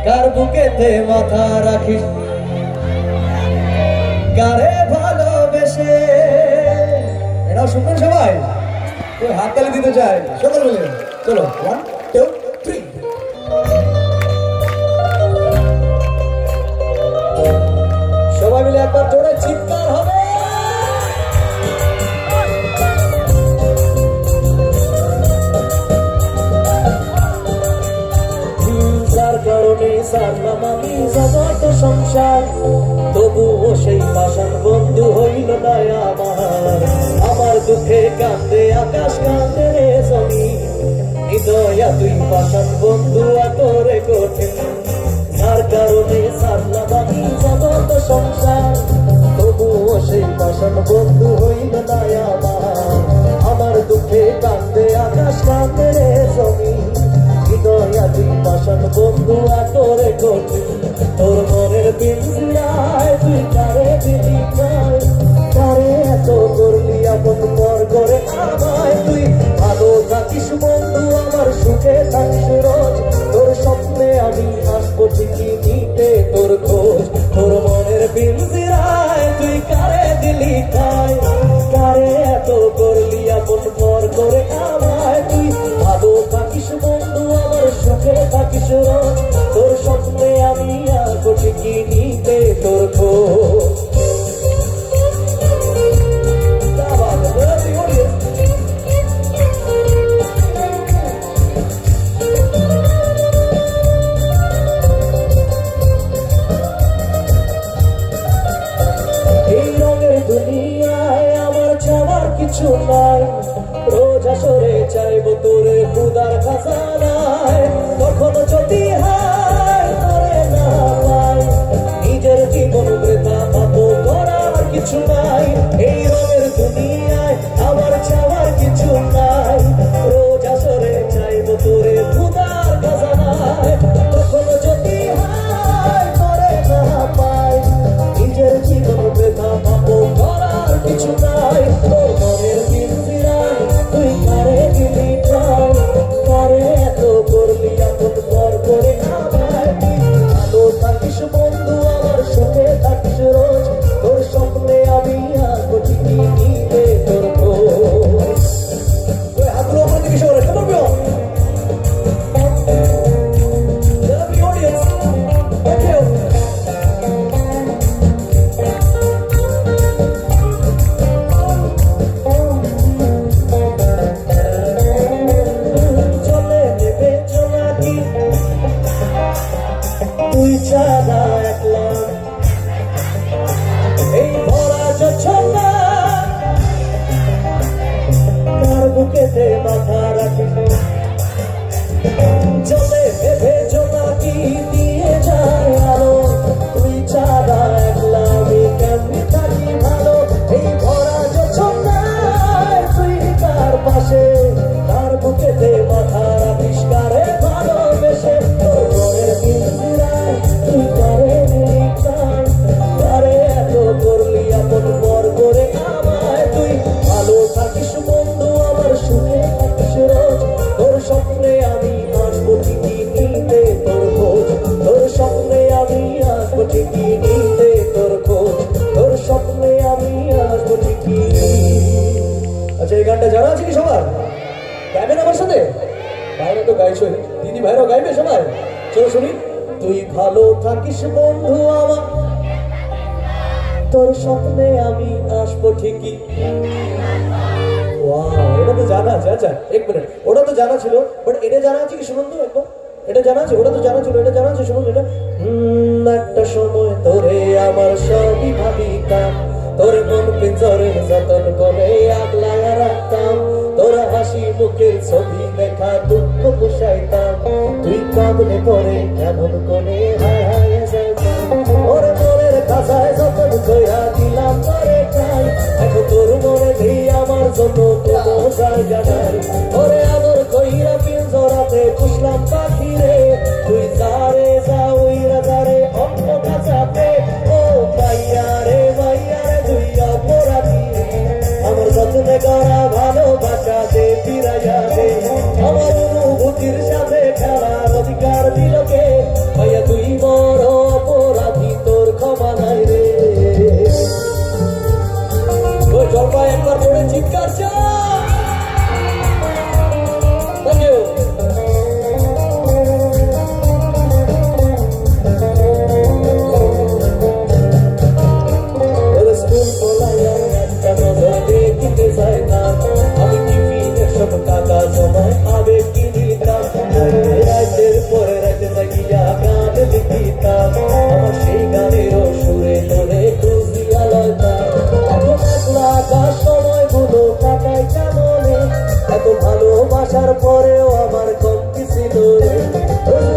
কার বুকেতে মাথা রাখিস কারে ভালোবেসে। এটাও শুনবেন সবাই, হাততালি দিতে চাই সকল মিলে। চলো 1 2 3। সবাই মিলে একবার জোরে চিৎকার হবে। কারণে সারলাম আমি জগৎ সংসার, তবুও সেই পাষাণ বন্ধু হইল না আমার। আমার দুঃখে কান্দে আকাশ, কান্দে রে জমিন, হৃদয়া তুই পাষাণ বন্ধু আতরে কঠিন। যার কারণে সারলাম আমি জগৎ সংসার, তবুও সেই পাষাণ বন্ধু হইল না আমার। আমার দুঃখে কান্দে আকাশ, কান্দে রে জমিন, হৃদয়া তুই পাষাণ বন্ধু আতরে কঠিন। তোর মনের পিঞ্জরায় তুই কারে দিলি প্রায়, কারে এত করলি আপন পর করে আমায়। তুই ভালো থাকিস বন্ধু, আমার সুখে থাকিস রোজ, তোর স্বপ্নে আমি আসবো ঠিকই নিতে তোর খোঁজ। তোর মনের পিঞ্জরায় তুই কারে দিলি প্রায়, কারে এত করলি আপন পর করে আমায়। তুই ভালো থাকিস বন্ধু, আমার সুখে থাকিস রোজ, তোর স্বপ্নে আমি আসবো ঠিকই নিতে তোর খোঁজ। এই রঙের দুনিয়ায় আমার চাওয়ার কিছু নাই, রোজ আসরে চাইবো তোরে খুদার খাজানায়। কখনো যদি হায় তোরে না পাই, নিজের জীবন বৃথা পাবো, করার কিছু নাই। এই রঙের দুনিয়ায় আমার চাওয়ার কিছু নাই, রোজ আসরে চাইবো তোরে খুদার খাজানায়। কখনো যদি হায় তোরে না পাই, নিজের জীবন বৃথা পাবো, করার কিছু নাই। তোর মনের পিঞ্জরায় তুই কারে দিলি প্রাণ, কারে এত করলি আপন পর করে আমায়। ভালো থাকিস বন্ধু, আমার সুখে থাকিস রোজ, তোর স্বপ্নে আমি আসবো ঠিকই নিতে তোর খোঁজ। হাতগুলো ওপর দিকে সরে, come on bro. Love the audience. Thank you. তুই ছাড়া একলা এই ভরা জোছনা, কার বুকেতে মাথা রাখিস চলে ভেবে জোনাকি দিয়ে যায় আলো। তুই ছাড়া একলা আমি কেমনি থাকি ভালো, এই ভরা জোছনায় তুই কার পাশে, কার বুকেতে মাথা রাখিস কারে ভালোবেসে। তোর মনের পিঞ্জরায় তুই কারে দিলি প্রাণ, কারে এত করলি আপন পর করে আমায়। তুই ভালো থাকিস বন্ধু, আমার সুখে থাকিস রোজ, তোর স্বপ্নে আমি আসবো ঠিকই নিতে তোর খোঁজ। তোর স্বপ্নে আমি আসবো ঠিকই নিতে তোর খোঁজ, তোর স্বপ্নে আমি আসবো ঠিকই। আচ্ছা, এই গানটা জানা আছে কি সবার? গাইবেন আমার সাথে? ভাইরা তো গাইছই, দিদি ভাইরাও গাইবে সবাই। চলো শুনি। তুই ভালো থাকিস বন্ধু আমার, তোর স্বপ্নে আমি আসবো ঠিকই। এটা তো জানা আছে। আচ্ছা এক মিনিট, ওটা তো জানা ছিল, বাট এটা জানা আছে কি শুনুন তো একবার। এটা জানা আছে, ওটা তো জানা ছিল, এটা জানা আছে শুনুন এটা। একটা সময় তোরে আমার সবই ভাবিতাম, তোর মন পিঞ্জরে যতন করে আগলায়া রাখতাম, তোর হাসি মুখের ছবি দেখা দুঃখ পুষাইতাম। তুই কাঁদলে পরে কেমন করে হায় হায় যাইতাম, ওর মনের কাছায় যতন কইরা দিলাম তোরে ঠাই। এখন তোর মনে নেই আমার জন্য কোনো জায়গা নাই, ওরে আদর কইরা পিঞ্জরাতে পুষলাম পাখি রে। তুই যারে যা উইরা যারে অন্য কাছাতে, ও মাইয়া রে তুই অপরাধী, আমার যত্নে করা ভালোবাসা দে ফিরাইয়া দে। আমার অনুভূতির সাথে খেলার অধিকার দিল কে, ভাইয়া তুই চেয়েও আমার কমতি ছিল রে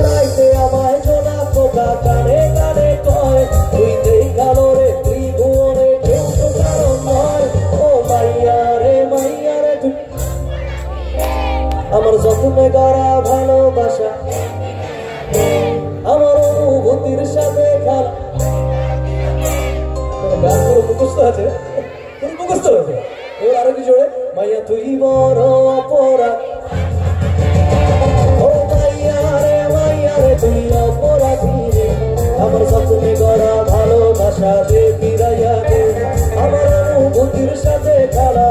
রাইতে আমায় জোনা পোকা কানে কানে কয় তুই দেই কালো রে তুই ভুয়রে কেউ তো কারণ নয় ও মাইয়া রে তুই আমার যত্নে গড়া ভালোবাসা আমার অনুভূতির সাথে খেলা গান পুরো মুখস্থ আছে পুরো মুখস্থ আছে এবার আরো কি জোরে মাইয়া তুই বড় অপরাধ ও মাইয়া রে তুই অপরাধী রে আমার যত্নে গড়া ভালোবাসা দে ফিরাইয়া দে আমার অনুভূতির সাথে খেলা